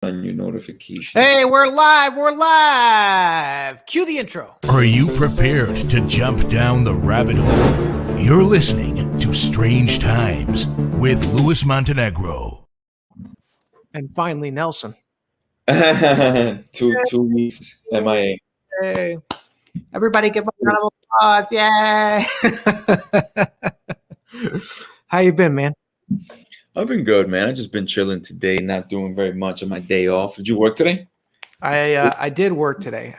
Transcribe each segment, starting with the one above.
on your notification. Hey, we're live. We're live. Cue the intro. Are you prepared to jump down the rabbit hole? You're listening to Strange Times with Luis Montenegro. And finally, Nelson. 2 weeks MIA. Hey, everybody give a round of applause. Yay. How you been, man? I've been good, man. I've just been chilling today, not doing very much on my day off. Did you work today? I did work today.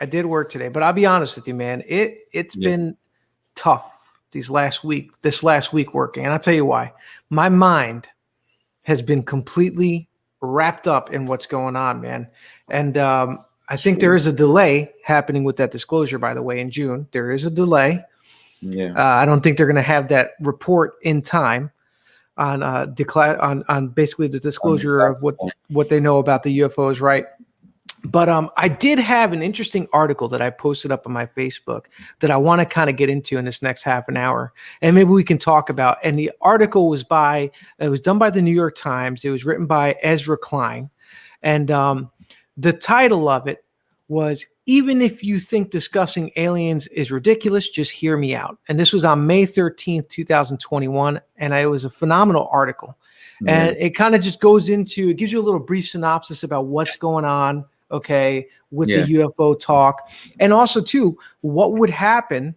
But I'll be honest with you, man. It's been tough this last week working. And I'll tell you why. My mind has been completely wrapped up in what's going on, man. And I think there is a delay happening with that disclosure, by the way, in June. There is a delay. Yeah. I don't think they're going to have that report in time on basically the disclosure of what they know about the UFOs, right? But I did have an interesting article that I posted up on my Facebook that I want to kind of get into in this next half an hour, and maybe we can talk about. And the article was done by the New York Times. It was written by Ezra Klein, and the title of it was "Even if you think discussing aliens is ridiculous, just hear me out." And this was on May 13th, 2021, and it was a phenomenal article. And it kind of just goes into, it gives you a little brief synopsis about what's going on, okay, with the UFO talk. And also, too, what would happen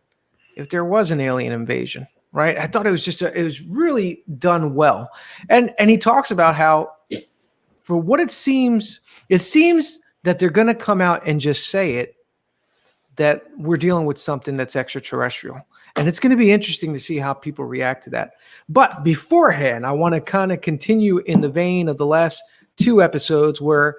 if there was an alien invasion, right? I thought it was it was really done well. And he talks about how, for what it seems that they're going to come out and just say it, that we're dealing with something that's extraterrestrial. And it's going to be interesting to see how people react to that. But beforehand, I want to kind of continue in the vein of the last 2 episodes where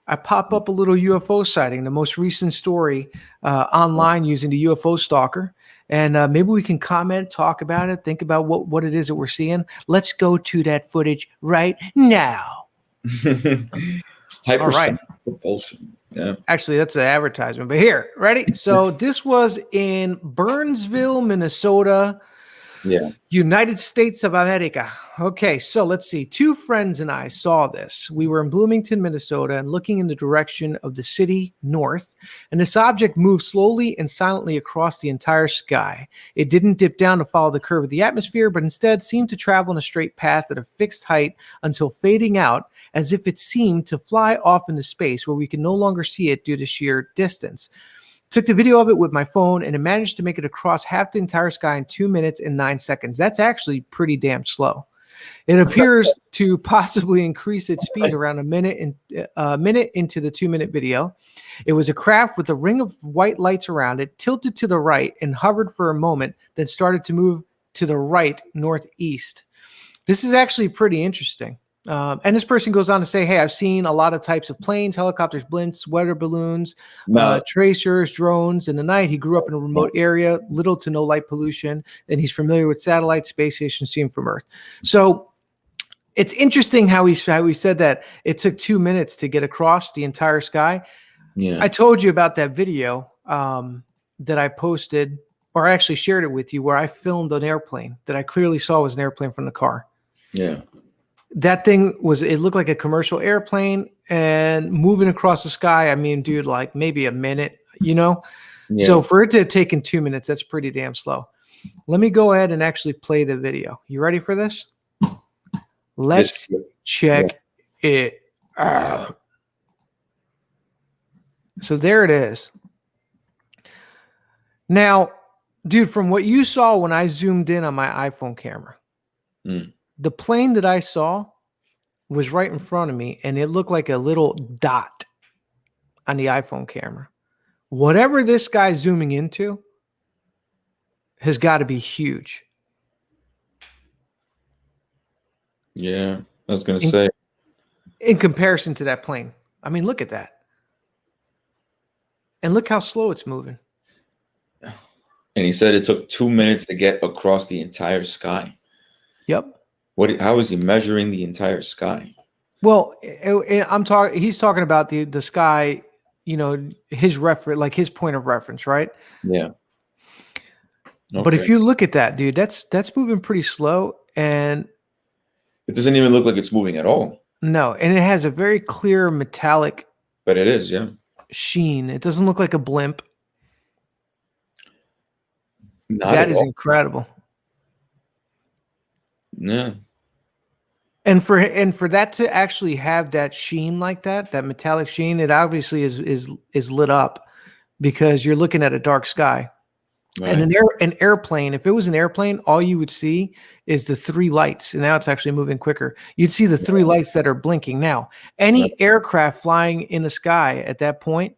I pop up a little UFO sighting, the most recent story online using the UFO stalker. And maybe we can comment, talk about it, think about what it is that we're seeing. Let's go to that footage right now. Hypersonic propulsion. Yeah. Actually, that's an advertisement. But here, ready? So this was in Burnsville, Minnesota. Yeah. United States of America. Okay, so let's see. 2 friends and I saw this. We were in Bloomington, Minnesota, and looking in the direction of the city north, and this object moved slowly and silently across the entire sky. It didn't dip down to follow the curve of the atmosphere, but instead seemed to travel in a straight path at a fixed height until fading out, as if it seemed to fly off into space where we could no longer see it due to sheer distance. Took the video of it with my phone, and it managed to make it across half the entire sky in 2 minutes and 9 seconds. That's actually pretty damn slow. It appears to possibly increase its speed around a minute into the 2-minute video. It was a craft with a ring of white lights around it, tilted to the right, and hovered for a moment, then started to move to the right, northeast. This is actually pretty interesting. And this person goes on to say, hey, I've seen a lot of types of planes, helicopters, blimps, weather balloons, tracers, drones. In the night, he grew up in a remote area, little to no light pollution, and he's familiar with satellites, space stations seen from Earth. So it's interesting how he said that it took 2 minutes to get across the entire sky. Yeah. I told you about that video that I posted, or I actually shared it with you, where I filmed an airplane that I clearly saw was an airplane from the car. Yeah. That thing it looked like a commercial airplane and moving across the sky. I mean, dude, like maybe a minute, Yeah. So for it to have taken 2 minutes, that's pretty damn slow. Let me go ahead and actually play the video. You ready for this? Let's check it out. So there it is. Now, dude, from what you saw when I zoomed in on my iPhone camera, the plane that I saw was right in front of me, and it looked like a little dot on the iPhone camera. Whatever this guy's zooming into has got to be huge. Yeah, I was going to say. In comparison to that plane. I mean, look at that. And look how slow it's moving. And he said it took 2 minutes to get across the entire sky. Yep. How is he measuring the entire sky? Well, he's talking about the sky, his reference, like his point of reference, right? Yeah. Okay. But if you look at that, dude, that's moving pretty slow, and it doesn't even look like it's moving at all. No, and it has a very clear metallic But it is, yeah. sheen. It doesn't look like a blimp. Not That at is all. incredible. Yeah. And for that to actually have that sheen like that metallic sheen, it obviously is lit up because you're looking at a dark sky. And Right. an airplane, if it was an airplane, all you would see is the three lights. And now it's actually moving quicker. You'd see the three lights that are blinking. Now, Right. any aircraft flying in the sky at that point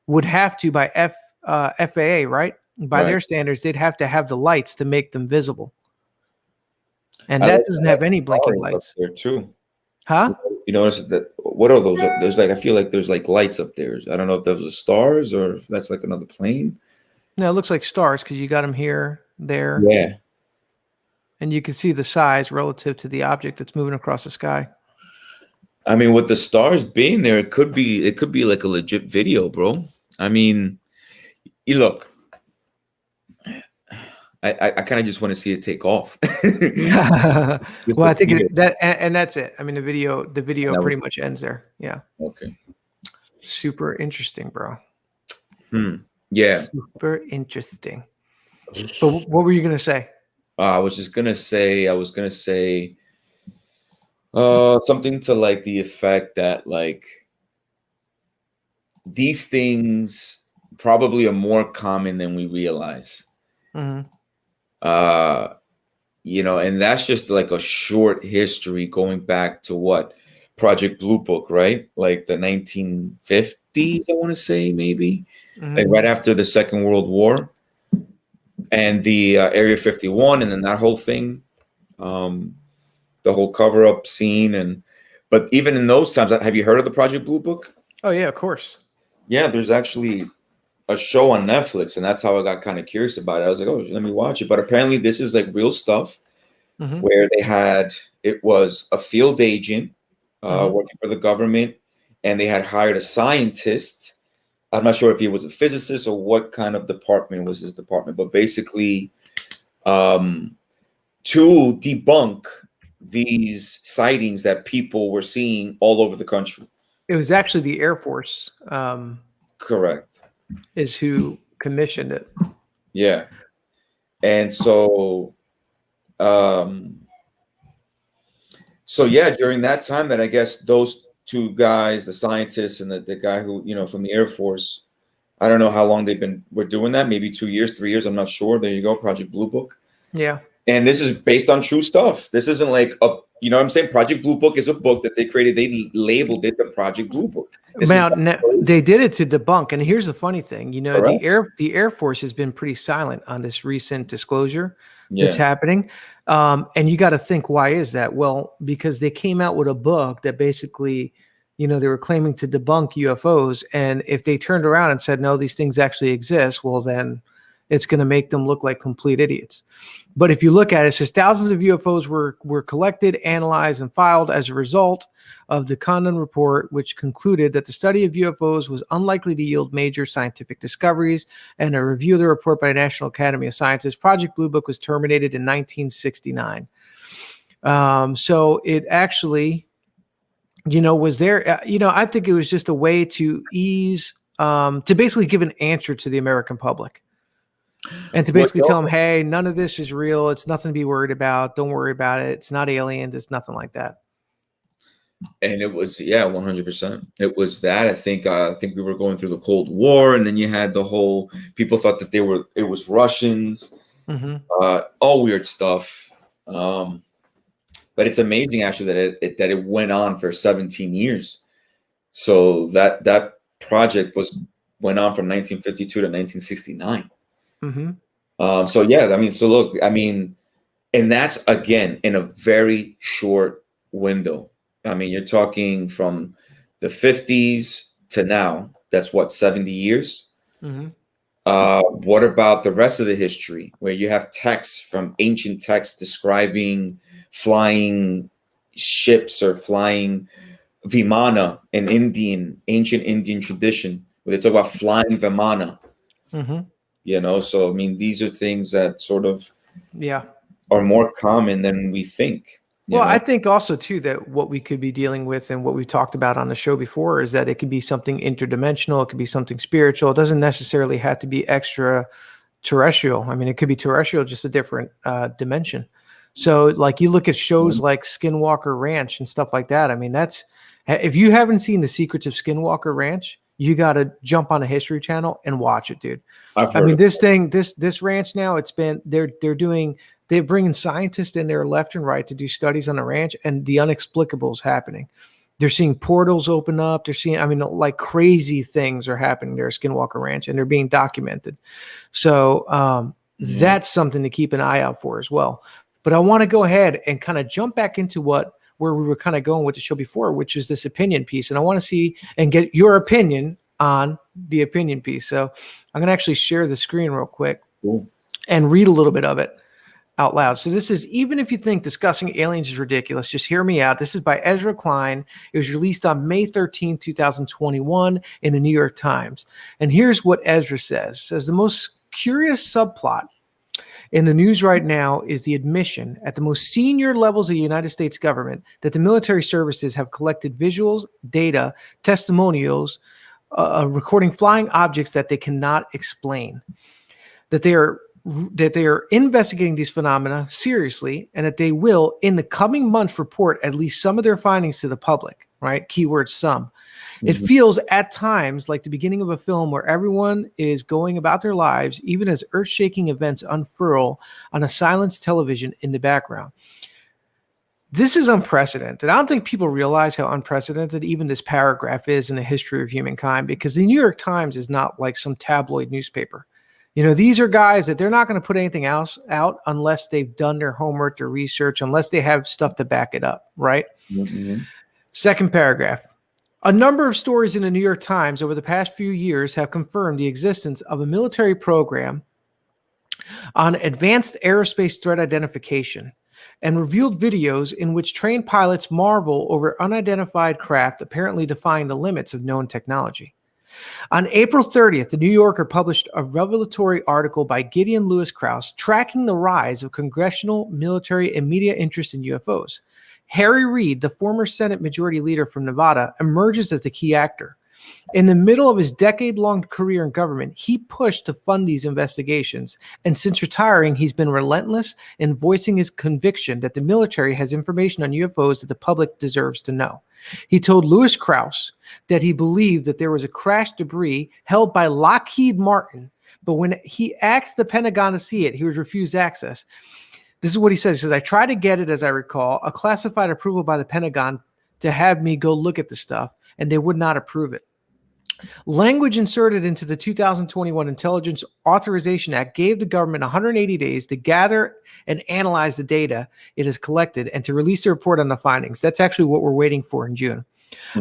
would have to, by FAA, right? By Right. their standards, they'd have to have the lights to make them visible. And I that like doesn't that have any blinking stars up lights. there too. Huh? You notice that what are those? There's like I feel like there's like lights up there. I don't know if those are stars or if that's like another plane. No, it looks like stars because you got them here, there, Yeah. and you can see the size relative to the object that's moving across the sky. I mean, with the stars being there, it could be like a legit video, bro. I mean, you look. I kind of just want to see it take off. Just Well, to I think see it. and that's it. I mean, the video That was- pretty much ends there. Yeah, Okay. super interesting, bro. Yeah. Super interesting. But what were you gonna say? I was gonna say something to like the effect that like these things probably are more common than we realize. Mhm. And that's just like a short history going back to what Project Blue Book, right? Like the 1950s, I want to say maybe, like Mhm. right after the Second World War, and the Area 51, and then that whole thing, the whole cover-up scene, but even in those times, have you heard of the Project Blue Book? Oh yeah, of course. Yeah, there's actually a show on Netflix, and that's how I got kind of curious about it. I was like, oh, let me watch it. But apparently, this is like real stuff Mhm. where it was a field agent Mhm. working for the government, and they had hired a scientist. I'm not sure if he was a physicist or what kind of department was his department, but basically to debunk these sightings that people were seeing all over the country. It was actually the Air Force Correct. is who commissioned it. Yeah. And so yeah, during that time that I guess those two guys, the scientists and the guy who, from the Air Force, I don't know how long we're doing that, maybe 2 years, 3 years, I'm not sure. There you go, Project Blue Book. Yeah. And this is based on true stuff. This isn't like you know what I'm saying? Project Blue Book is a book that they created. They labeled it the Project Blue Book. Now, they did it to debunk. And here's the funny thing, Correct. the Air Force has been pretty silent on this recent disclosure Yeah. that's happening. And you got to think, why is that? Well, because they came out with a book that basically, they were claiming to debunk UFOs. And if they turned around and said, no, these things actually exist, well, then it's going to make them look like complete idiots. But if you look at it, it says thousands of UFOs were collected, analyzed, and filed as a result of the Condon report, which concluded that the study of UFOs was unlikely to yield major scientific discoveries. And a review of the report by the National Academy of Sciences, Project Blue Book was terminated in 1969. So it actually, was there. I think it was just a way to ease, to basically give an answer to the American public. And to basically tell them, hey, none of this is real. It's nothing to be worried about. Don't worry about it. It's not aliens. It's nothing like that. And it was, 100%. It was that. I think we were going through the Cold War, and then you had the whole people thought that it was Russians, all weird stuff. But it's amazing actually that it went on for 17 years. So that project went on from 1952 to 1969. So yeah, so look, and that's again in a very short window. You're talking from the 50s to now. That's what, 70 years. What about the rest of the history where you have texts from ancient texts describing flying ships or flying vimana, an ancient Indian tradition where they talk about flying vimana. So these are things that sort of are more common than we think. Well, I think also too that what we could be dealing with and what we've talked about on the show before is that it could be something interdimensional. It could be something spiritual. It doesn't necessarily have to be extraterrestrial. I mean, it could be terrestrial, just a different dimension. So like you look at shows like Skinwalker Ranch and stuff like that. I mean, if you haven't seen The Secrets of Skinwalker Ranch, you got to jump on a History Channel and watch it, dude. I mean, this ranch now, they're bringing scientists in there left and right to do studies on the ranch, and the inexplicable is happening. They're seeing portals open up. They're seeing, I mean, like crazy things are happening there at Skinwalker Ranch, and they're being documented. So that's something to keep an eye out for as well. But I want to go ahead and kind of jump back into where we were kind of going with the show before, which is this opinion piece. And I want to see and get your opinion on the opinion piece. So I'm going to actually share the screen real quick and read a little bit of it out loud. So this is, even if you think discussing aliens is ridiculous, just hear me out. This is by Ezra Klein. It was released on May 13, 2021 in the New York Times. And here's what Ezra says, the most curious subplot in the news right now is the admission at the most senior levels of the United States government that the military services have collected visuals, data, testimonials, recording flying objects that they cannot explain, that they are investigating these phenomena seriously, and that they will, in the coming months, report at least some of their findings to the public, right? Keyword some. It feels at times like the beginning of a film where everyone is going about their lives, even as earth-shaking events unfurl on a silenced television in the background. This is unprecedented. I don't think people realize how unprecedented even this paragraph is in the history of humankind, because the New York Times is not like some tabloid newspaper. You know, these are guys that they're not going to put anything else out unless they've done their homework, their research, unless they have stuff to back it up, right? Second paragraph. A number of stories in the New York Times over the past few years have confirmed the existence of a military program on advanced aerospace threat identification and revealed videos in which trained pilots marvel over unidentified craft apparently defying the limits of known technology. On April 30th, the New Yorker published a revelatory article by Gideon Lewis Krauss tracking the rise of congressional, military, and media interest in UFOs. Harry Reid, the former Senate Majority Leader from Nevada, emerges as the key actor. In the middle of his decade-long career in government, he pushed to fund these investigations, and since retiring, he's been relentless in voicing his conviction that the military has information on UFOs that the public deserves to know. He told Lewis Krauss that he believed that there was a crashed debris held by Lockheed Martin, but when he asked the Pentagon to see it, he was refused access. This is what he says. He says, I tried to get it, as I recall, a classified approval by the Pentagon to have me go look at the stuff, and they would not approve it. Language inserted into the 2021 Intelligence Authorization Act gave the government 180 days to gather and analyze the data it has collected and to release a report on the findings. That's actually what we're waiting for in June.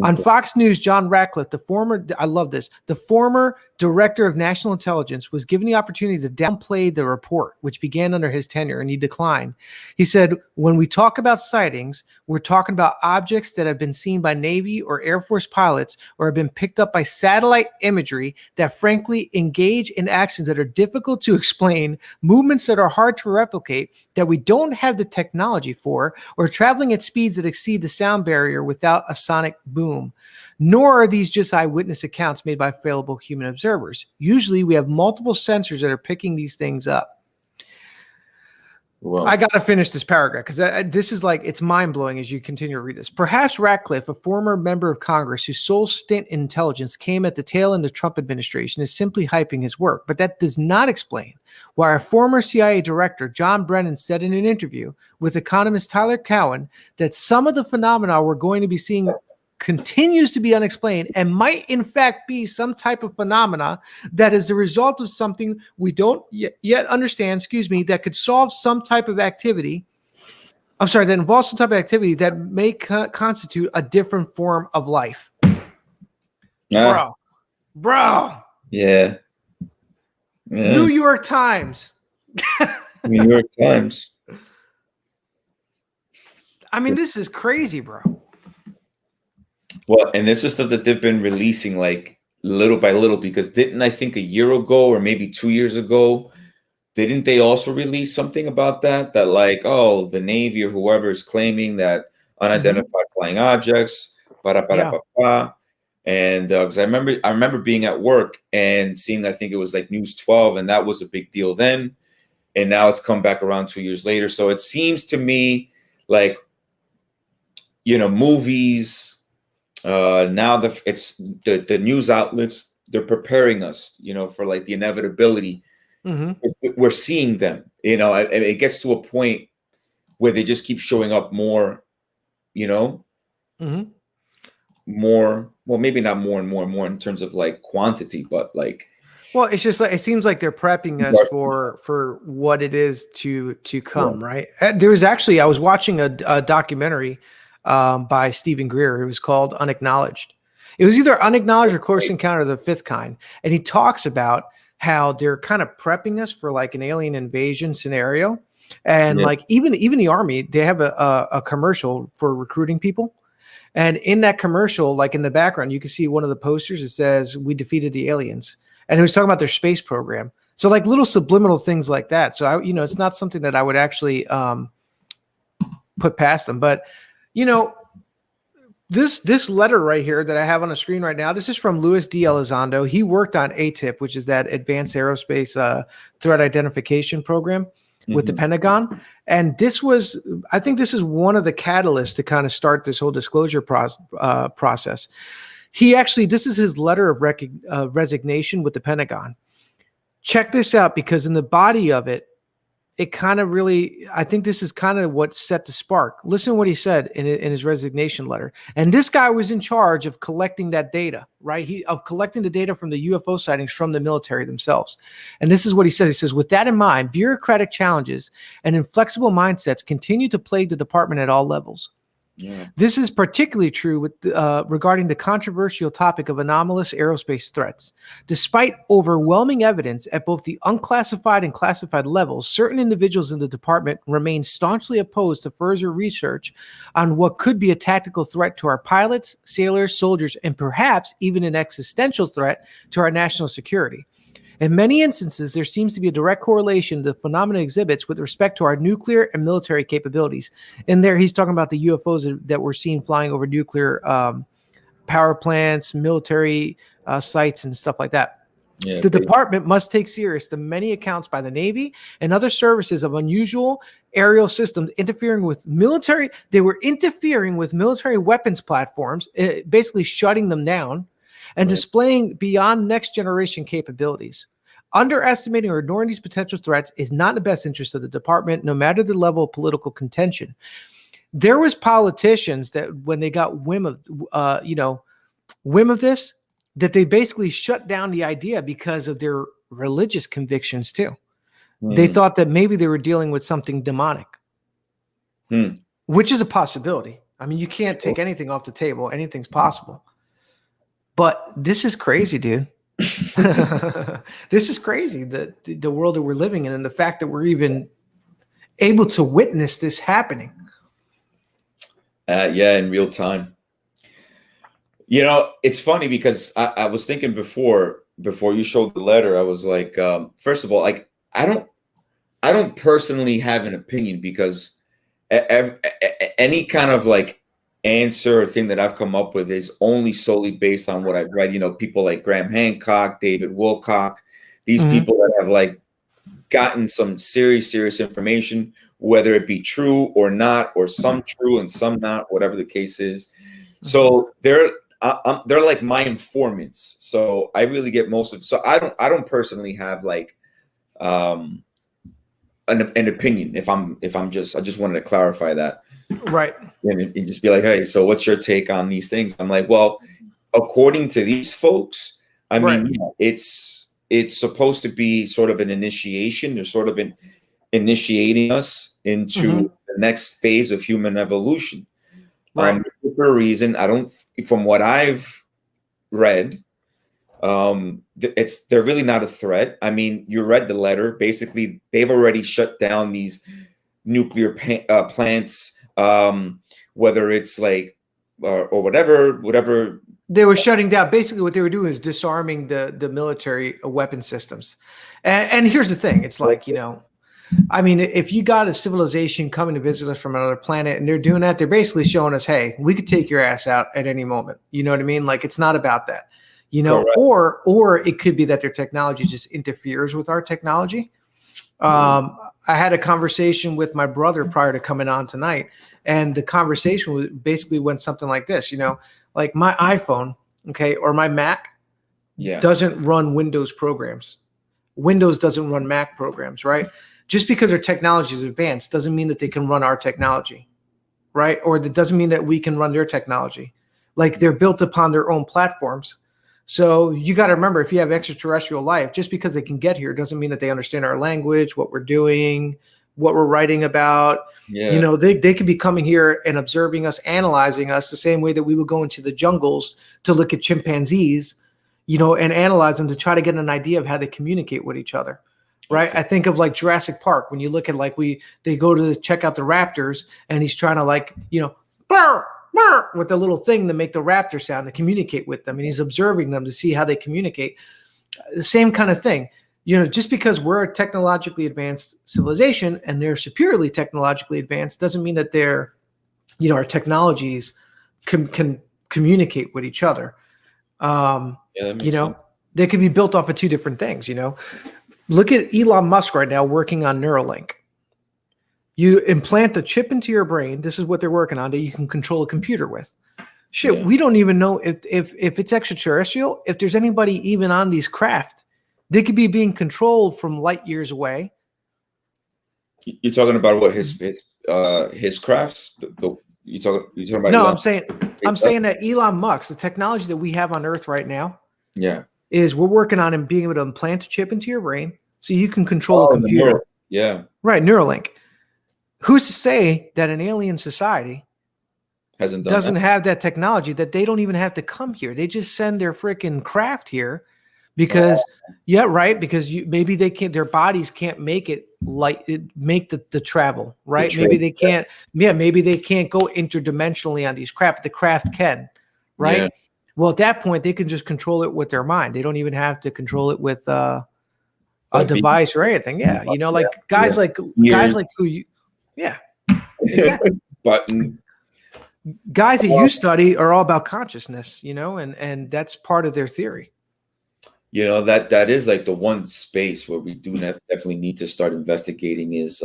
On Fox News, John Ratcliffe, the former director of national intelligence, was given the opportunity to downplay the report, which began under his tenure, and he declined. He said, when we talk about sightings, we're talking about objects that have been seen by Navy or Air Force pilots or have been picked up by satellite imagery that frankly engage in actions that are difficult to explain, movements that are hard to replicate, that we don't have the technology for, or traveling at speeds that exceed the sound barrier without a sonic boom. Nor are these just eyewitness accounts made by fallible human observers. Usually we have multiple sensors that are picking these things up. Well, I got to finish this paragraph because this is like, it's mind-blowing as you continue to read this. Perhaps Ratcliffe, a former member of Congress whose sole stint in intelligence came at the tail end of the Trump administration, is simply hyping his work. But that does not explain why our former CIA director, John Brennan, said in an interview with economist Tyler Cowen that some of the phenomena we're going to be seeing continues to be unexplained and might in fact be some type of phenomena that is the result of something we don't yet understand, that could solve some type of activity. That involves some type of activity that may constitute a different form of life. Bro. Yeah. New York Times. New York Times. I mean, this is crazy, bro. Well, and this is stuff that they've been releasing like little by little, because didn't I think a year ago or maybe 2 years ago, didn't they also release something about that? That like, oh, the Navy or whoever is claiming that unidentified flying objects, para para Yeah. pa pa. And because I remember being at work and seeing, I think it was like News 12, and that was a big deal then. And now it's come back around 2 years later. So it seems to me like, movies, now it's the news outlets, they're preparing us, for like the inevitability. We're seeing them, and it gets to a point where they just keep showing up more, more, well, maybe not more and more and more in terms of like quantity, but like, well, it's just like, it seems like they're prepping us for what it is to come, right? There was actually, I was watching a documentary by Stephen Greer. It was called Unacknowledged. It was either Unacknowledged or Close Encounter of the Fifth Kind. And he talks about how they're kind of prepping us for like an alien invasion scenario. And like even the Army, they have a commercial for recruiting people. And in that commercial, like in the background, you can see one of the posters. It says, "We defeated the aliens." And it was talking about their space program. So like little subliminal things like that. So it's not something that I would actually put past them. But this letter right here that I have on the screen right now, this is from Luis D. Elizondo. He worked on ATIP, which is that Advanced Aerospace Threat Identification Program with the Pentagon. And I think this is one of the catalysts to kind of start this whole disclosure process. This is his letter of resignation with the Pentagon. Check this out, because in the body of it, it kind of really, I think this is kind of what set the spark. Listen to what he said in his resignation letter. And this guy was in charge of collecting that data, right? Of collecting the data from the UFO sightings from the military themselves. And this is what he said. He says, "With that in mind, bureaucratic challenges and inflexible mindsets continue to plague the department at all levels. Yeah. This is particularly true with regarding the controversial topic of anomalous aerospace threats. Despite overwhelming evidence at both the unclassified and classified levels, certain individuals in the department remain staunchly opposed to further research on what could be a tactical threat to our pilots, sailors, soldiers, and perhaps even an existential threat to our national security. In many instances, there seems to be a direct correlation to the phenomena exhibits with respect to our nuclear and military capabilities." And there he's talking about the UFOs that we're seeing flying over nuclear power plants, military sites, and stuff like that. Yeah, the department must take serious the many accounts by the Navy and other services of unusual aerial systems interfering with military. They were interfering with military weapons platforms, basically shutting them down, and displaying beyond next generation capabilities. Underestimating or ignoring these potential threats is not in the best interest of the department, no matter the level of political contention. There was politicians that when they got whim of this, that they basically shut down the idea because of their religious convictions too. They thought that maybe they were dealing with something demonic, which is a possibility. I mean, you can't take anything off the table. Anything's possible. But this is crazy, dude. This is crazy, the world that we're living in, and the fact that we're even able to witness this happening. In real time. It's funny because I was thinking before you showed the letter, I was like, first of all, like I don't personally have an opinion, because any kind of like answer or thing that I've come up with is only solely based on what I've read. People like Graham Hancock, David Wilcock, these people that have like gotten some serious information, whether it be true or not, or some true and some not, whatever the case is. So they're like my informants. So I really get most of. So I don't personally have like an opinion. I just wanted to clarify that. Right. And just be like, "Hey, so what's your take on these things?" I'm like, well, according to these folks, I mean, it's supposed to be sort of an initiation. They're sort of initiating us into the next phase of human evolution. Right. For a reason, from what I've read, they're really not a threat. I mean, you read the letter. Basically, they've already shut down these nuclear plants. Whether it's like or whatever. They were shutting down. Basically, what they were doing is disarming the military weapon systems. And here's the thing: it's like, I mean, if you got a civilization coming to visit us from another planet and they're doing that, they're basically showing us, hey, we could take your ass out at any moment. You know what I mean? Like, it's not about that, Correct. or it could be that their technology just interferes with our technology. I had a conversation with my brother prior to coming on tonight, and the conversation basically went something like this, like my iPhone, okay, or my Mac doesn't run Windows programs. Windows doesn't run Mac programs, right? Just because their technology is advanced doesn't mean that they can run our technology, right? Or that doesn't mean that we can run their technology. Like, they're built upon their own platforms. So you got to remember, if you have extraterrestrial life, just because they can get here doesn't mean that they understand our language, what we're doing, what we're writing about. Yeah. They could be coming here and observing us, analyzing us the same way that we would go into the jungles to look at chimpanzees, and analyze them to try to get an idea of how they communicate with each other. Right. I think of like Jurassic Park, when you look at they go to check out the raptors and he's trying to burr, burr, with the little thing to make the raptor sound to communicate with them. And he's observing them to see how they communicate. The same kind of thing, just because we're a technologically advanced civilization and they're superiorly technologically advanced doesn't mean that our technologies can communicate with each other. They could be built off of two different things, Look at Elon Musk right now working on Neuralink. You implant a chip into your brain. This is what they're working on, that you can control a computer with. Shit, we don't even know if it's extraterrestrial, if there's anybody even on these craft. They could be being controlled from light years away. You're talking about what his crafts? You talking about? No, Elon? I'm saying that Elon Musk, the technology that we have on Earth right now, is we're working on him being able to implant a chip into your brain so you can control a computer. Right, Neuralink. Who's to say that an alien society doesn't have that technology, that they don't even have to come here? They just send their freaking craft here because, because maybe they can't, their bodies can't make the travel, right? Maybe they can't, maybe they can't go interdimensionally on these craft. The craft can, right? Yeah. Well, at that point, they can just control it with their mind. They don't even have to control it with a device or anything. Yeah, guys like who you, exactly. Button. Guys that you study are all about consciousness, and that's part of their theory. That is like the one space where we do definitely need to start investigating is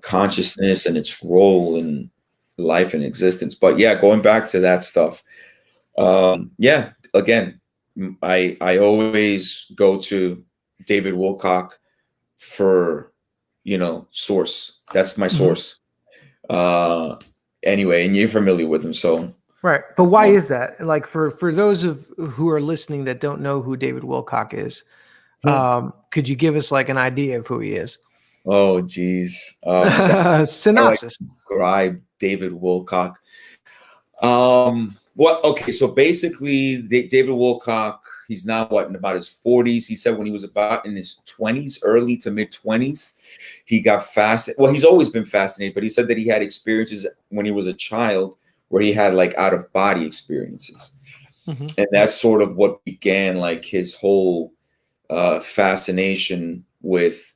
consciousness and its role in life and existence. But going back to that stuff. Again, I always go to David Wilcock for, source. That's my source. Anyway, and you're familiar with him. So, right. But why is that? Like for those who are listening that don't know who David Wilcock is, could you give us like an idea of who he is? Oh, geez. Synopsis. Describe David Wilcock. Okay, so basically, David Wilcock, he's now about his 40s. He said when he was about in his 20s, early to mid 20s, he got fascinated. Well, he's always been fascinated, but he said that he had experiences when he was a child where he had like out of body experiences, and that's sort of what began like his whole fascination with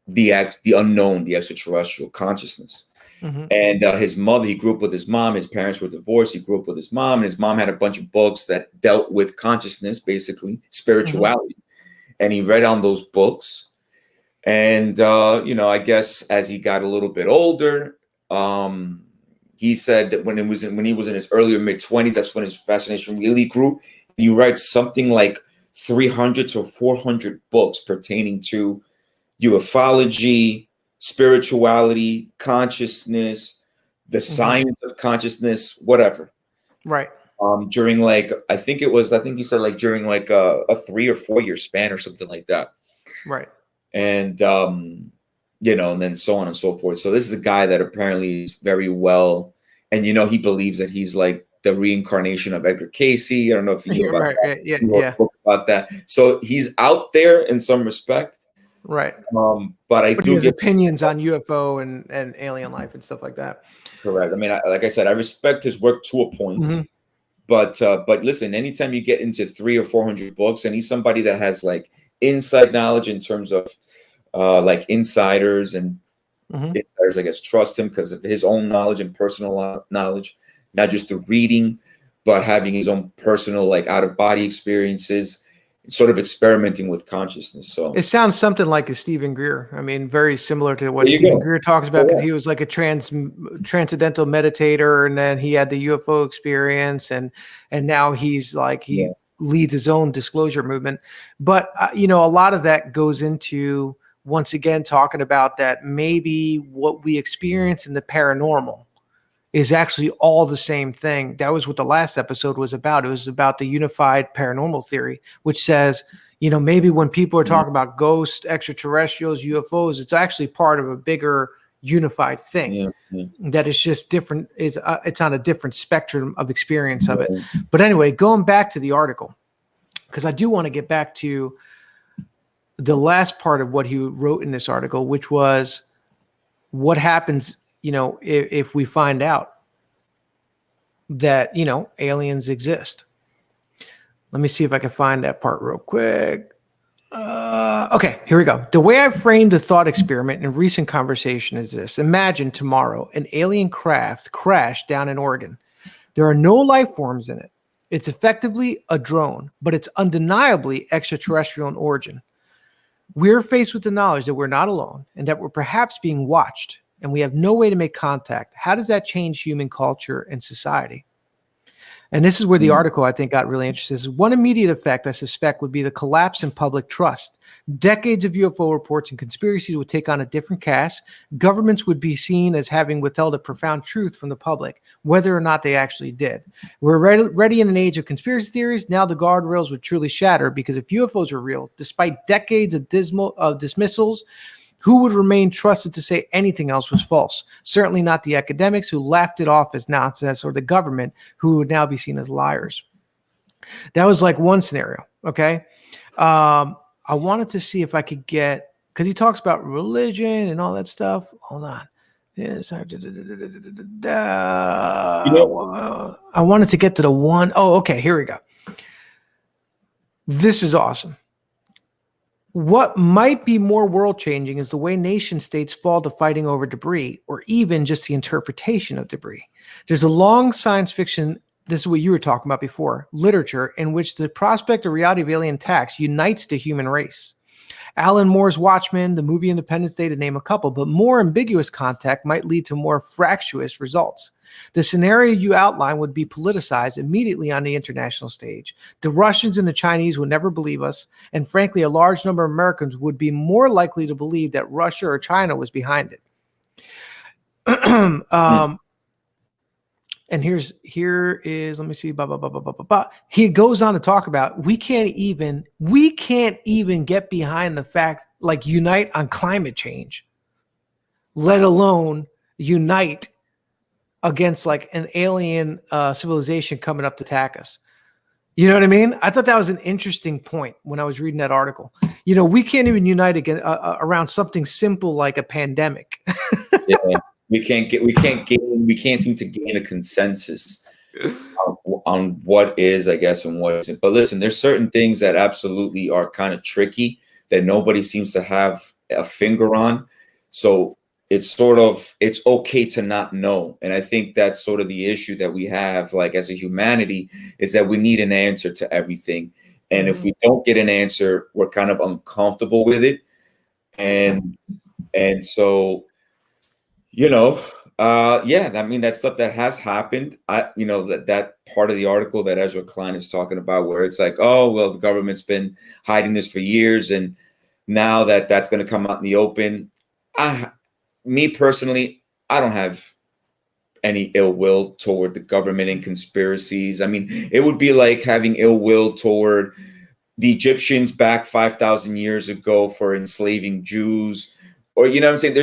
the unknown, the extraterrestrial consciousness. And his mother, he grew up with his mom. His parents were divorced. He grew up with his mom, and his mom had a bunch of books that dealt with consciousness, basically spirituality. And he read on those books. And, I guess as he got a little bit older, he said that when he was in his earlier mid 20s, that's when his fascination really grew. He writes something like 300 to 400 books pertaining to ufology, spirituality, consciousness, the science of consciousness, whatever. Right. During like, I think you said like during like a 3 or 4 year span or something like that. Right. And, and then so on and so forth. So this is a guy that apparently is very well, and, he believes that he's like the reincarnation of Edgar Casey. I don't know if you know about that. Yeah. About that. So he's out there in some respect. Right. But I But do he has get opinions on UFO and alien life and stuff like that. correct. I mean, like I said, I respect his work to a point. Mm-hmm. But listen, anytime you get into 300 or 400 books, and he's somebody that has like inside knowledge in terms of like insiders and insiders, I guess, trust him because of his own knowledge and personal knowledge, not just the reading, but having his own personal like out of body experiences, sort of experimenting with consciousness. So it sounds something like a Stephen Greer. I mean, very similar to what there you Stephen go. Greer talks about, because he was like a transcendental meditator, and then he had the UFO experience, and now he's like he leads his own disclosure movement. But you know, a lot of that goes into, once again, talking about that maybe what we experience in the paranormal is actually all the same thing. That was what the last episode was about. It was about the unified paranormal theory, which says, you know, maybe when people are talking about ghosts, extraterrestrials, UFOs, it's actually part of a bigger unified thing that is just different. It's on a different spectrum of experience of it. But anyway, going back to the article, because I do want to get back to the last part of what he wrote in this article, which was what happens, you know, if we find out that, you know, aliens exist. Let me see if I can find that part real quick. Okay, here we go. The way I framed the thought experiment in recent conversation is this. Imagine tomorrow an alien craft crashed down in Oregon. There are no life forms in it. It's effectively a drone, but it's undeniably extraterrestrial in origin. We're faced with the knowledge that we're not alone and that we're perhaps being watched, and we have no way to make contact. How does that change human culture and society? And this is where the article, I think, got really interesting. This is one immediate effect, I suspect, would be the collapse in public trust. Decades of UFO reports and conspiracies would take on a different cast. Governments would be seen as having withheld a profound truth from the public, whether or not they actually did. We're ready in an age of conspiracy theories. Now the guardrails would truly shatter, because if UFOs are real, despite decades of dismissals, who would remain trusted to say anything else was false? Certainly not the academics who laughed it off as nonsense, or the government who would now be seen as liars. That was like one scenario. Okay. I wanted to see if I could get, because he talks about religion and all that stuff. Hold on. Yes, I wanted to get to the one. Oh, okay. Here we go. This is awesome. What might be more world-changing is the way nation states fall to fighting over debris, or even just the interpretation of debris. There's a long science fiction, this is what you were talking about before, literature in which the prospect or reality of alien attacks unites the human race. Alan Moore's Watchmen, the movie Independence Day, to name a couple, but more ambiguous contact might lead to more fractious results. The scenario you outline would be politicized immediately on the international stage. The Russians and the Chinese would never believe us, and frankly, a large number of Americans would be more likely to believe that Russia or China was behind it. And here is, let me see, he goes on to talk about we can't even get behind the fact, like, unite on climate change, let alone unite against like an alien civilization coming up to attack us. You know what I mean? I thought that was an interesting point when I was reading that article. You know, we can't even unite again around something simple like a pandemic. Yeah, we can't seem to gain a consensus on what is, I guess, and what isn't. But listen, there's certain things that absolutely are kind of tricky that nobody seems to have a finger on. So it's okay to not know. And I think that's sort of the issue that we have, like, as a humanity, is that we need an answer to everything. And if we don't get an answer, we're kind of uncomfortable with it. And so, you know, yeah, I mean, that's stuff that has happened. That part of the article that Ezra Klein is talking about, where it's like, oh, well, the government's been hiding this for years, and now that's going to come out in the open. Me personally, I don't have any ill will toward the government and conspiracies. I mean, it would be like having ill will toward the Egyptians back 5,000 years ago for enslaving Jews, or, you know what I'm saying?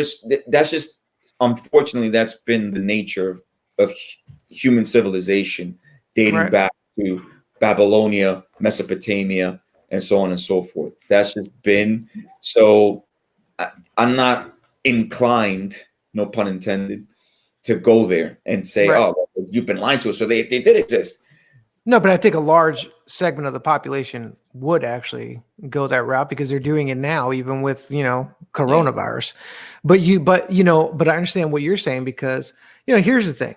That's just, unfortunately, that's been the nature of human civilization, dating back to Babylonia, Mesopotamia, and so on and so forth. That's just been. So I'm not inclined, no pun intended, to go there and say, Right. "Oh, well, you've been lying to us." So they did exist. No, but I think a large segment of the population would actually go that route because they're doing it now, even with, coronavirus. But I understand what you're saying because, here's the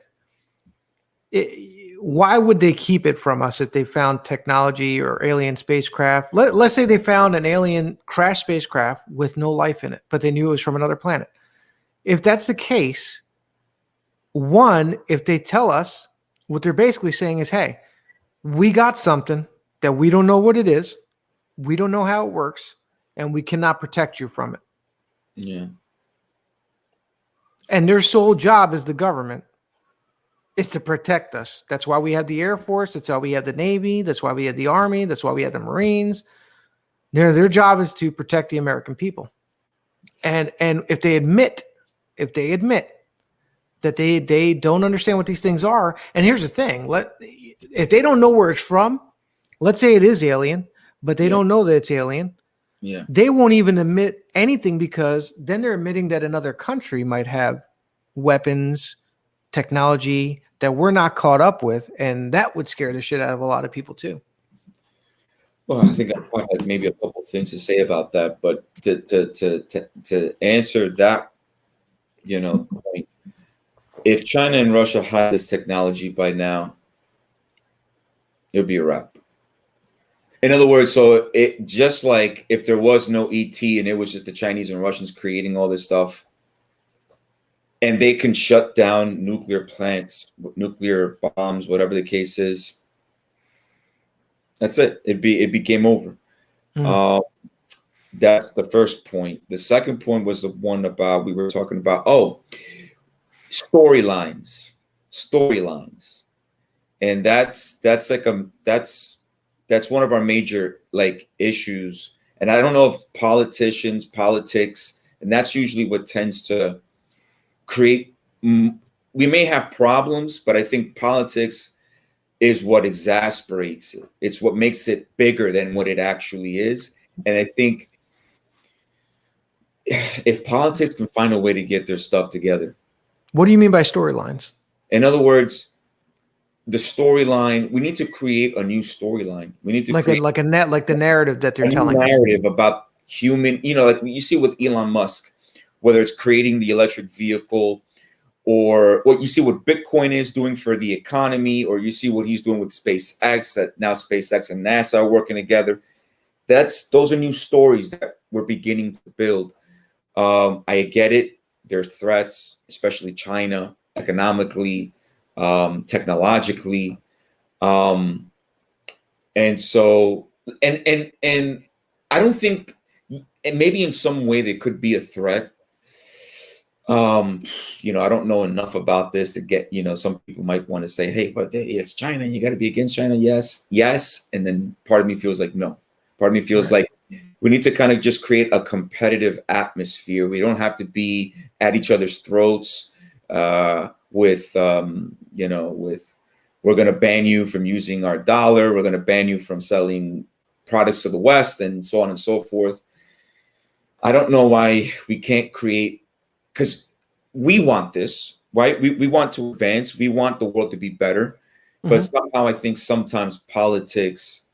thing. Why would they keep it from us if they found technology or alien spacecraft? Let's say they found an alien crash spacecraft with no life in it, but they knew it was from another planet. If that's the case, one, if they tell us, what they're basically saying is, hey, we got something that we don't know what it is. We don't know how it works, and we cannot protect you from it. Yeah. And their sole job as the government is to protect us. That's why we have the Air Force. That's why we have the Navy. That's why we have the Army. That's why we have the Marines. Their job is to protect the American people. And if they admit that they don't understand what these things are, and here's the thing, if they don't know where it's from, let's say it is alien, but they don't know that it's alien. Yeah. They won't even admit anything because then they're admitting that another country might have weapons, technology that we're not caught up with, and that would scare the shit out of a lot of people too. Well, I think I have maybe a couple things to say about that, but to answer that, point, if China and Russia had this technology by now, it would be a wrap. In other words, so it just like if there was no ET and it was just the Chinese and Russians creating all this stuff, and they can shut down nuclear plants, nuclear bombs, whatever the case is. That's it. It'd be game over. That's the first point. The second point was the one about we were talking about. Oh, storylines, and that's one of our major issues. And I don't know if politics, and that's usually what tends to create. We may have problems, but I think politics is what exasperates it. It's what makes it bigger than what it actually is. And I think if politics can find a way to get their stuff together. What do you mean by storylines? In other words, the storyline, we need to create a new storyline. We need to create the narrative that they're telling us. Narrative about human, like you see with Elon Musk, whether it's creating the electric vehicle, or what you see what Bitcoin is doing for the economy, or you see what he's doing with SpaceX, that now SpaceX and NASA are working together. Those are new stories that we're beginning to build. I get it. There's threats, especially China, economically, technologically. And so, and I don't think, and maybe in some way there could be a threat. I don't know enough about this to get, some people might want to say, hey, but it's China and you got to be against China. Yes. And then part of me feels like, no. Part of me feels like we need to kind of just create a competitive atmosphere. We don't have to be at each other's throats with we're going to ban you from using our dollar. We're going to ban you from selling products to the West and so on and so forth. I don't know why we can't create, because we want this, right? We want to advance. We want the world to be better. But somehow I think sometimes politics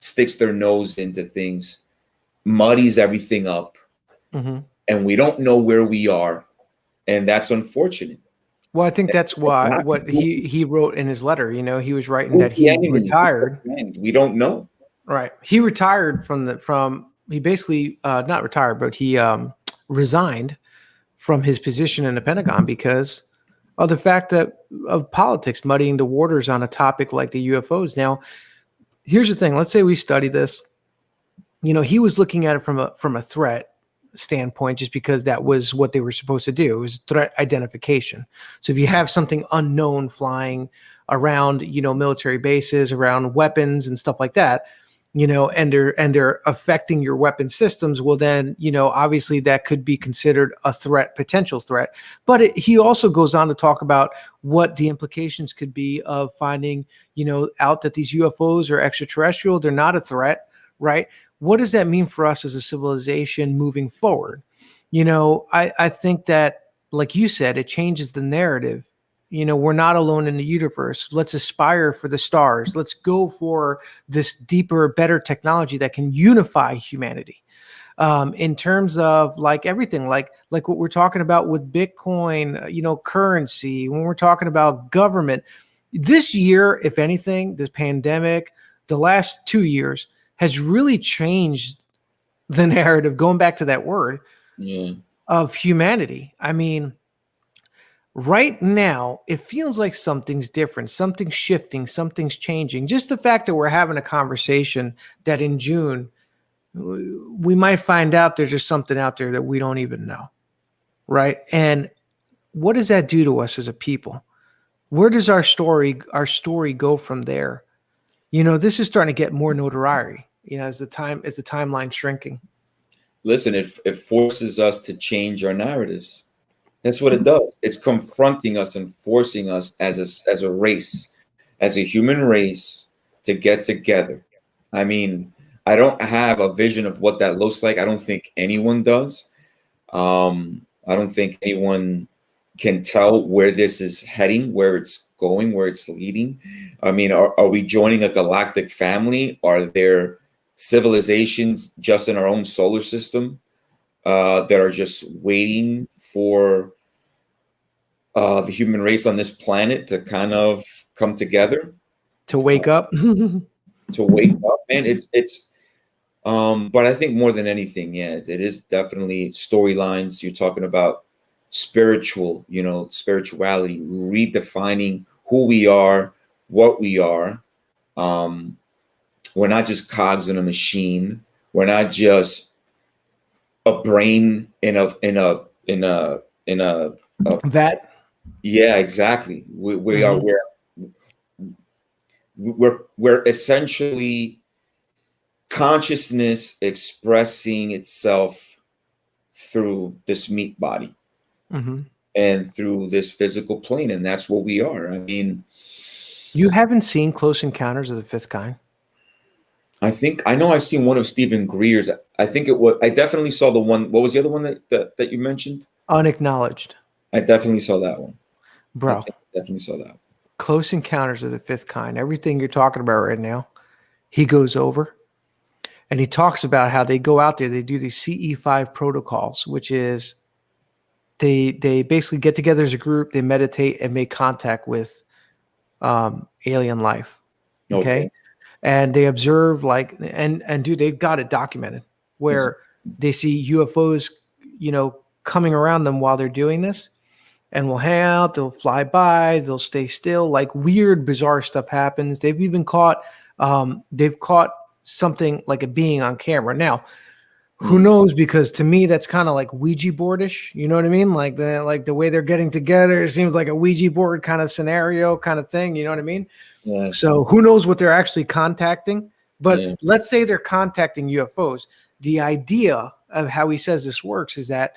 sticks their nose into things, muddies everything up, and we don't know where we are. And that's unfortunate. Well, I think that's why what he wrote in his letter, he was writing that he retired. We don't know. Right. He retired he basically not retired, but he resigned from his position in the Pentagon because of the fact of politics muddying the waters on a topic like the UFOs. Now, here's the thing. Let's say we study this. He was looking at it from a threat standpoint, just because that was what they were supposed to do. It was threat identification. So if you have something unknown flying around, military bases, around weapons and stuff like that, and they're affecting your weapon systems, well then, obviously that could be considered a threat, potential threat. But he also goes on to talk about what the implications could be of finding, out that these UFOs are extraterrestrial. They're not a threat, right? What does that mean for us as a civilization moving forward? You know, I think that, like you said, it changes the narrative. You know, we're not alone in the universe. Let's aspire for the stars. Let's go for this deeper, better technology that can unify humanity. In terms of like everything, like what we're talking about with Bitcoin, you know, currency, when we're talking about government, this year, if anything, this pandemic, the last 2 years has really changed the narrative, going back to that word, of humanity. I mean, right now, it feels like something's different, something's shifting, something's changing. Just the fact that we're having a conversation that in June, we might find out there's just something out there that we don't even know, right? And what does that do to us as a people? Where does our story go from there? You know, this is starting to get more notoriety, you know, as the timeline shrinking. Listen, it forces us to change our narratives. That's what it does. It's confronting us and forcing us as a race, as a human race, to get together. I mean, I don't have a vision of what that looks like. I don't think anyone does. I don't think anyone can tell where this is heading, where it's going, where it's leading. I mean, are we joining a galactic family? Are there civilizations just in our own solar system that are just waiting for the human race on this planet to kind of come together? To wake up? To wake up, man. But I think more than anything, yeah, it is definitely storylines. You're talking about spirituality, redefining who we are, what we are. We're not just cogs in a machine. We're not just a brain in a that. Yeah, exactly. We're essentially consciousness expressing itself through this meat body and through this physical plane, and that's what we are. I mean, you haven't seen Close Encounters of the Fifth Kind? I know I've seen one of Stephen Greer's. I think it was. I definitely saw the one. What was the other one that you mentioned? Unacknowledged. I definitely saw that one, bro. Definitely saw that. Close Encounters of the Fifth Kind. Everything you're talking about right now, he goes over, and he talks about how they go out there. They do these CE5 protocols, which is they basically get together as a group. They meditate and make contact with alien life. Okay. And they observe and dude, they've got it documented where they see UFOs, coming around them while they're doing this, and will hang out, they'll fly by, they'll stay still, like weird, bizarre stuff happens. They've even caught something like a being on camera. Now, who knows? Because to me, that's kind of like Ouija boardish. You know what I mean? Like the way they're getting together, it seems like a Ouija board kind of scenario kind of thing. You know what I mean? Yeah. So who knows what they're actually contacting? But let's say they're contacting UFOs. The idea of how he says this works is that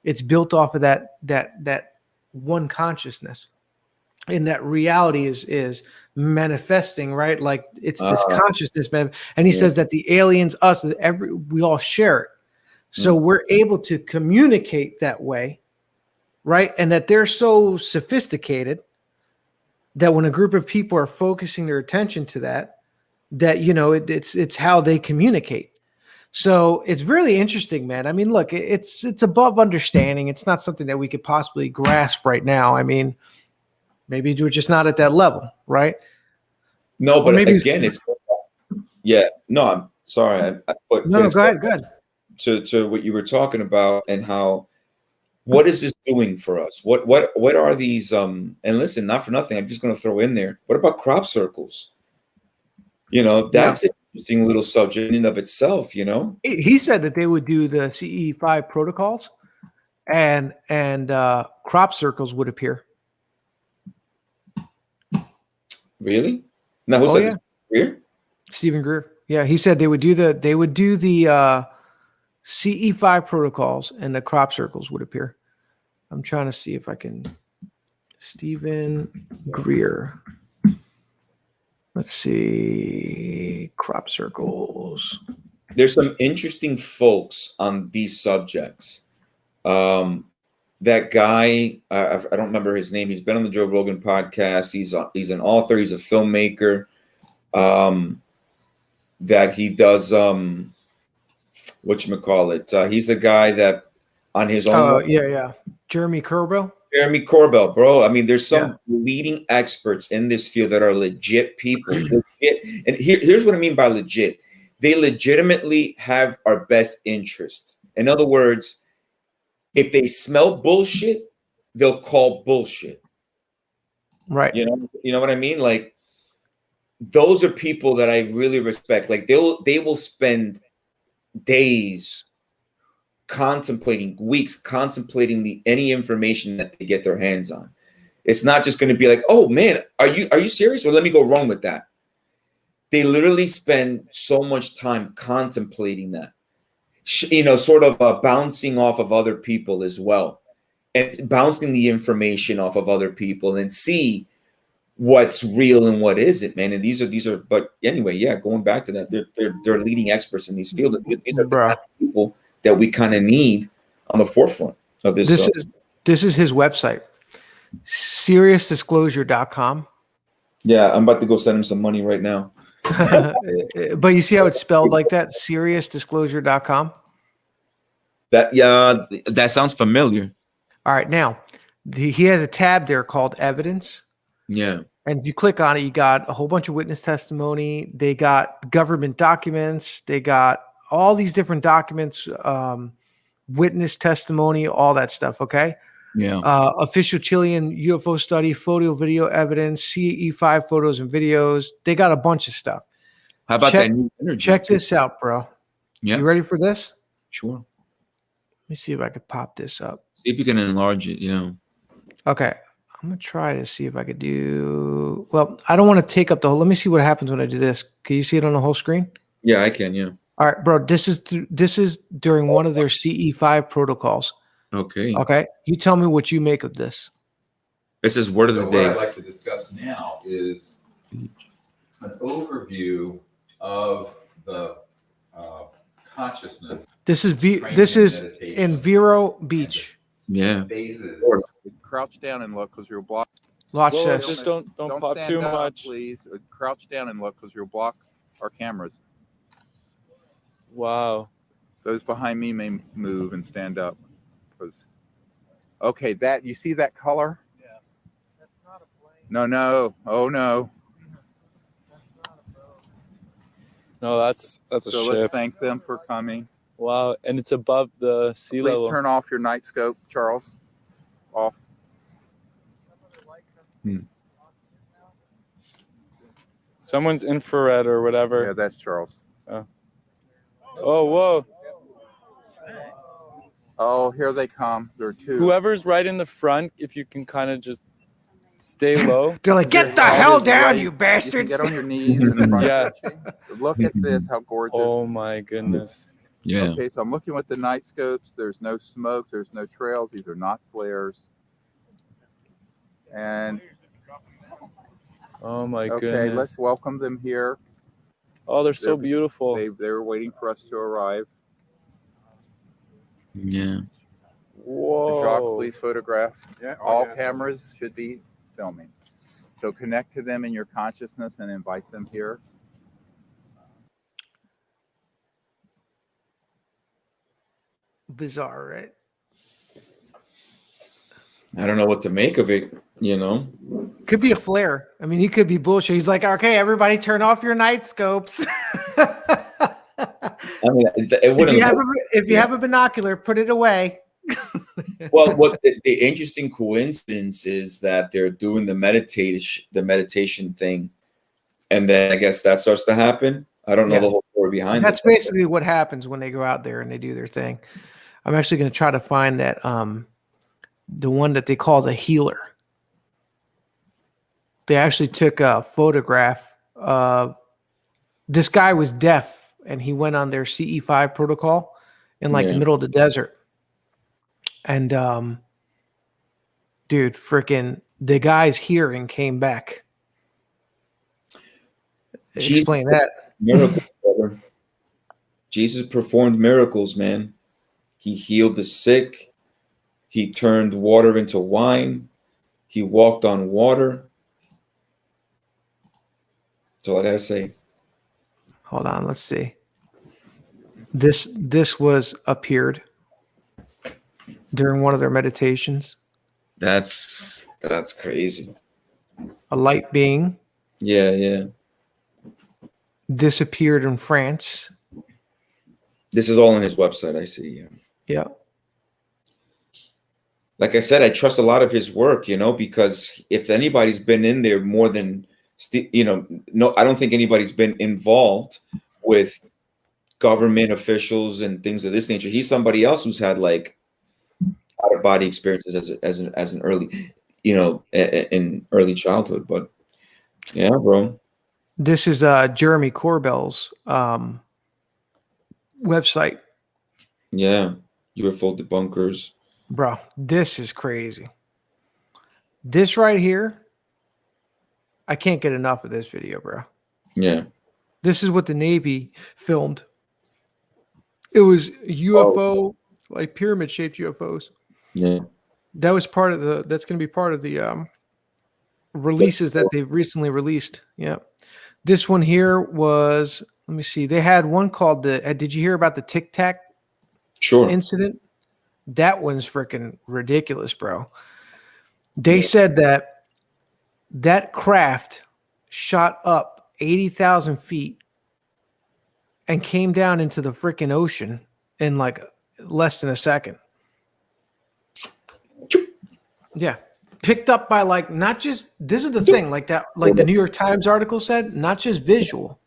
it's built off of that one consciousness, and that reality is manifesting, right? Like it's this consciousness, man. And he says that the aliens, us, we all share it. So we're able to communicate that way, right? And that they're so sophisticated that when a group of people are focusing their attention to that it's how they communicate. So it's really interesting, man. I mean, look, it's above understanding. It's not something that we could possibly grasp right now. I mean, maybe we're just not at that level, right? No, but maybe no, I'm sorry. No, go ahead. To what you were talking about and what is this doing for us? What are these? And listen, not for nothing, I'm just going to throw in there. What about crop circles? That's an interesting little subject in and of itself. He said that they would do the CE5 protocols, and crop circles would appear. Really? Now, who said this? Greer? Stephen Greer. Yeah, he said they would do the CE5 protocols, and the crop circles would appear. I'm trying to see if I can. Stephen Greer. Let's see. Crop circles. there's some interesting folks on these subjects. That guy, I don't remember his name. He's been on the Joe Rogan podcast. He's an author. He's a filmmaker. That he does whatchamacallit. He's a guy that on his own. Yeah. Jeremy Corbell. Jeremy Corbell, bro. I mean, there's some leading experts in this field that are legit people. Legit. And here's what I mean by legit. They legitimately have our best interest. In other words, if they smell bullshit, they'll call bullshit. Right. You know what I mean? Like, those are people that I really respect. Like, they will spend days contemplating, weeks contemplating any information that they get their hands on. It's not just going to be like, oh man, are you serious? Or let me go wrong with that. They literally spend so much time contemplating that, sort of bouncing off of other people as well, and bouncing the information off of other people and see what's real and what isn't, man. And these are. But anyway, yeah, going back to that, they're leading experts in these fields. These are the kind of people that we kind of need on the forefront of this. This is his website, seriousdisclosure.com. Yeah, I'm about to go send him some money right now. But you see how it's spelled like that? seriousdisclosure.com. That sounds familiar. All right, now he has a tab there called evidence. Yeah. And if you click on it, you got a whole bunch of witness testimony. They got government documents. They got all these different documents, witness testimony, all that stuff. Okay. Yeah. Official Chilean UFO study, photo, video evidence, CE5 photos and videos. They got a bunch of stuff. How about that new energy? Check this out, bro. Yeah. You ready for this? Sure. Let me see if I could pop this up. See if you can enlarge it. Yeah. Okay. I'm going to try to see if I could do. Well, I don't want to take up the whole. Let me see what happens when I do this. Can you see it on the whole screen? Yeah, I can. Yeah. All right, bro. This is during one of their CE5 protocols. Okay. Okay. You tell me what you make of this. This is word of the day. What I'd like to discuss now is an overview of the consciousness. This is in Vero Beach. Yeah. Phases. Crouch down and look, because you'll block. Watch Whoa, this. just don't pop stand too up, much. please. Crouch down and look, because you'll block our cameras. Wow. Those behind me may move and stand up. Okay, that you see that color? Yeah. That's not a plane. No. Oh no. No, that's a So ship. let's thank them for coming. Wow, and it's above the sea Please level. turn off your night scope, Charles. Off. Someone's infrared or whatever. Yeah, that's Charles. Oh, whoa. Oh, here they come. There are two. Whoever's right in the front, if you can kind of just stay low. They're like, get the hell down, you bastards. You can get on your knees in front Yeah. of you. Look at this, how gorgeous. Oh my goodness. Yeah. Okay, so I'm looking with the night scopes. There's no smoke. There's no trails. These are not flares. And Oh my okay, goodness. let's welcome them here. Oh, they're so They're- beautiful. They were waiting for us to arrive. Yeah. Whoa. Jacques, please photograph. Yeah, All okay. cameras should be filming. So connect to them in your consciousness and invite them here. Bizarre, right? I don't know what to make of it. Could be a flare. I mean, he could be bullshit. He's like, okay, everybody turn off your night scopes. I mean, it wouldn't. If you have a binocular, put it away. Well, what the interesting coincidence is that they're doing the meditation thing, and then I guess that starts to happen. I don't know Yeah. the whole story behind That's it. basically what happens when they go out there and they do their thing. I'm actually going to try to find that the one that they call the healer. They actually took a photograph of this guy was deaf and he went on their CE5 protocol in like the middle of the desert. And dude, freaking the guy's hearing came back. Explain that. Miracle, brother. Jesus performed miracles, man. He healed the sick. He turned water into wine. He walked on water. That's all I gotta say. Hold on, let's see. This was appeared during one of their meditations. That's crazy. A light being Yeah. disappeared in France. This is all on his website, I see. Yeah. Yeah. Like I said, I trust a lot of his work, because if anybody's been in there more than, no, I don't think anybody's been involved with government officials and things of this nature. He's somebody else who's had like out of body experiences as an early, in early childhood. But yeah, bro. This is Jeremy Corbell's website. Yeah, UFO debunkers. Bro, this is crazy. This right here, I can't get enough of this video, bro. Yeah. This is what the Navy filmed. It was UFO, like pyramid-shaped UFOs. Yeah. That was that's going to be part of the releases that they've recently released. Yeah. This one here was, let me see. They had one called did you hear about the Tic Tac incident? That one's freaking ridiculous, bro. They said that craft shot up 80,000 feet and came down into the freaking ocean in like less than a second. Yeah. Picked up by like, not just, this is the thing, like that, like the New York Times article said, not just visual,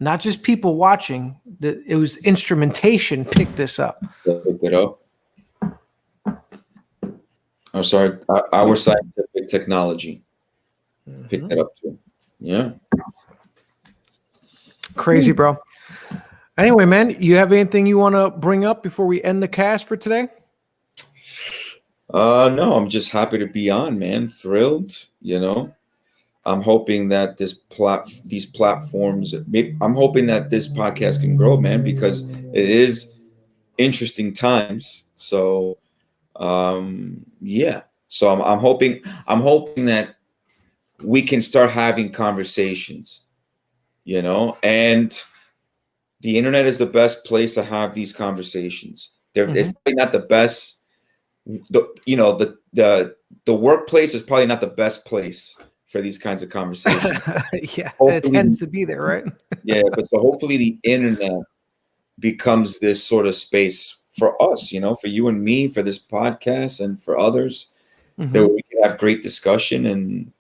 not just people watching, that it was instrumentation picked this up. Picked it up. Oh, sorry. Our scientific technology picked it up too. Yeah. Crazy, bro. Anyway, man, you have anything you want to bring up before we end the cast for today? No, I'm just happy to be on, man. Thrilled, I'm hoping that these platforms, I'm hoping that this podcast can grow, man, because it is interesting times. So, yeah. So I'm hoping that we can start having conversations, and the internet is the best place to have these conversations. It's probably not the best. The workplace is probably not the best place for these kinds of conversations. Yeah, it tends to be there, right? Yeah, but so hopefully the internet becomes this sort of space for us, for you and me, for this podcast, and for others, that we can have great discussion and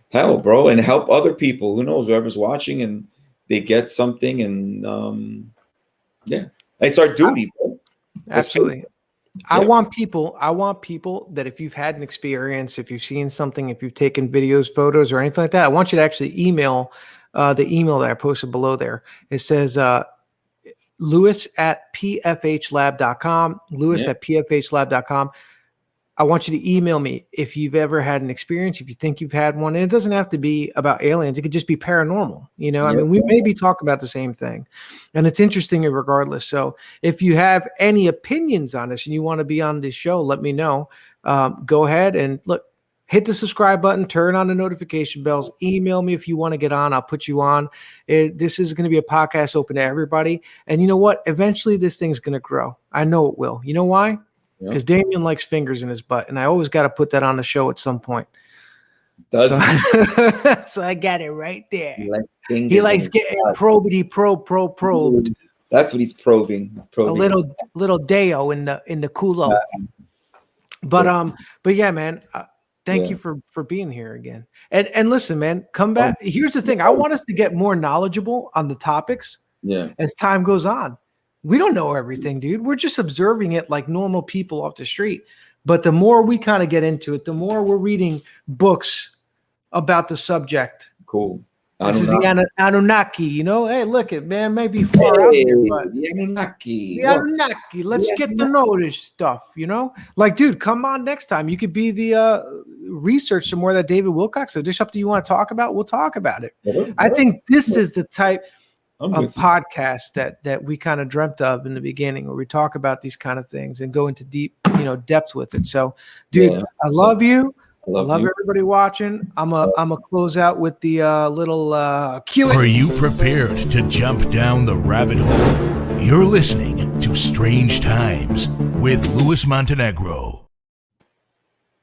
hell, bro, and help other people. Who knows, whoever's watching, and they get something, and yeah, it's our duty, bro. Absolutely. I want people that if you've had an experience, if you've seen something, if you've taken videos, photos, or anything like that, I want you to actually email the email that I posted below there. It says Lewis@pfhlab.com, Lewis@pfhlab.com. I want you to email me if you've ever had an experience, if you think you've had one. And it doesn't have to be about aliens. It could just be paranormal. I mean, we maybe talk about the same thing. And it's interesting regardless. So if you have any opinions on this and you want to be on this show, let me know. Go ahead and hit the subscribe button, turn on the notification bells, email me if you want to get on. I'll put you on. This is going to be a podcast open to everybody. And you know what? Eventually this thing's going to grow. I know it will. You know why? Because Damien likes fingers in his butt, and I always got to put that on the show at some point. So I got it right there. He likes getting probed. That's what he's probing. He's probing. A little Deo in the culo. But yeah, man. Thank you for being here again. And listen, man, come back. Here's the thing. I want us to get more knowledgeable on the topics as time goes on. We don't know everything, dude. We're just observing it like normal people off the street. But the more we kind of get into it, the more we're reading books about the subject. Cool. This is the Anunnaki, Hey, look, it man may be far out there, but the Anunnaki. The Anunnaki. Let's get to know this stuff, Like, dude, come on next time. You could be the research some more that David Wilcock said. There's something you want to talk about? We'll talk about it. I think this is the type. I'm of with you. podcasts that we kind of dreamt of in the beginning, where we talk about these kind of things and go into deep, depth with it. So, dude, Yeah. I love you. I love love you. everybody watching. I'm a close out with the little Q&A. Are you prepared to jump down the rabbit hole? You're listening to Strange Times with Louis Montenegro.